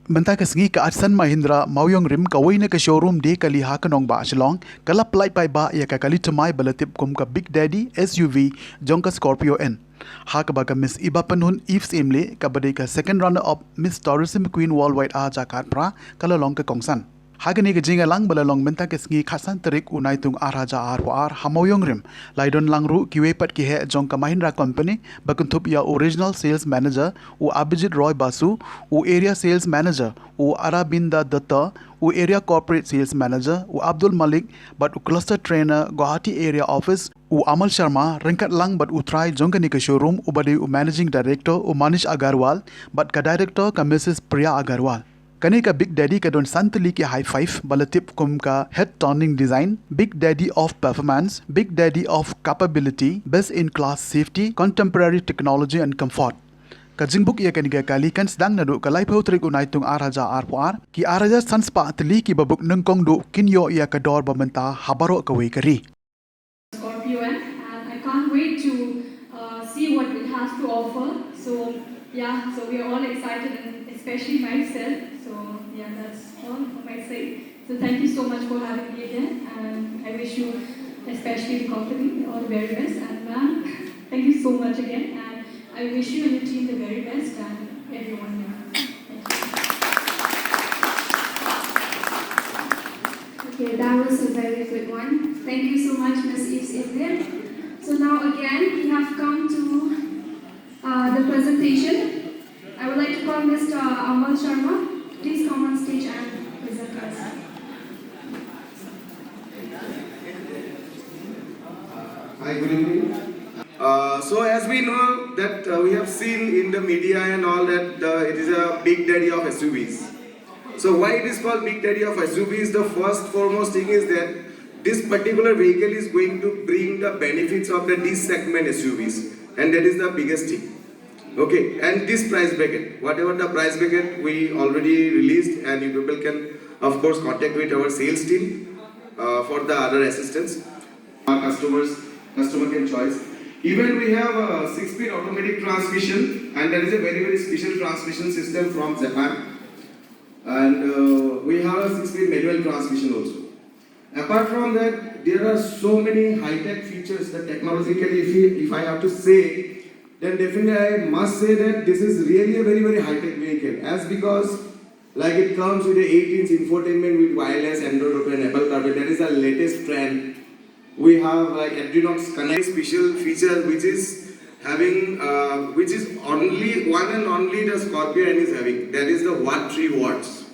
Benta kasngi ka Adsan Mahindra Mawiongrim ka wayna ka showroom de kali ha kanong ba shalong kala Pyllait paidbah ya ka kali tumay balatip kum ka Big Daddy SUV jong ka Scorpio-N. Ha ka baga Miss Iba Panhun Eves Emily ka badai ka second runner up Miss Tourism Queen Worldwide a Jakarta pra kala long ka kongsan. Hagani ka jinga lang balalong benta kasngi khasan tarik unai tung araja ar Mawiongrim laidon langru kiwepat ki he jong ka Mahindra company bakuntup ya original sales manager u Abhijit Roy Basu u area sales manager u Arabinda Datta u area corporate sales manager u Abdul Malik but u cluster trainer Guwahati area office u Amal Sharma ringkat lang but u try jongkani ka showroom u badai u managing director u Manish Agarwal but ka director ka Mrs. Priya Agarwal. Kani ka Big Daddy ka don santali ki high five balatip kum ka head turning design, Big Daddy of performance, Big Daddy of capability, best in class safety, contemporary technology and comfort. Kajingbuk ia kani ka kali kan sedang nadu ka lai pautrik unai tung araja ar ki araja sanspa atli ki babuk nengkong du kinyo ia ka dor bamenta habaro ka wei kari. Scorpio-N, and I can't wait to see what it has to offer. So yeah, so we are all excited, and especially myself. So yeah, that's all from my side. So thank you so much for having me here, and I wish you, especially the company, all the very best. And ma'am, thank you so much again, and I wish you and your team the very best, and everyone here. Okay, that was a very good one. Thank you so much, Ms. Eves Emily. So now again, we have come to the presentation. I would like to call Mr. Amal Sharma. Please come on stage and present us. Hi, good evening. So as we know that we have seen in the media and all that it is a Big Daddy of SUVs. So why it is called Big Daddy of SUVs? The first foremost thing is that this particular vehicle is going to bring the benefits of the D segment SUVs, and that is the biggest thing. Okay, and this price bracket, whatever the price bracket we already released, and you people can of course contact with our sales team for the other assistance. Our customer can choice. Even we have a 6-speed automatic transmission, and that is a very special transmission system from Japan. And we have a 6-speed manual transmission also. Apart from that, there are so many high-tech features that technologically, if I have to say, then definitely I must say that this is really a very high-tech vehicle. As because like it comes with a 8-inch infotainment with wireless Android Auto and Apple CarPlay. That is the latest trend. We have like Adrenox Connect special feature which is having which is only one and only the Scorpio-N is having. That is the Watt 3 watts.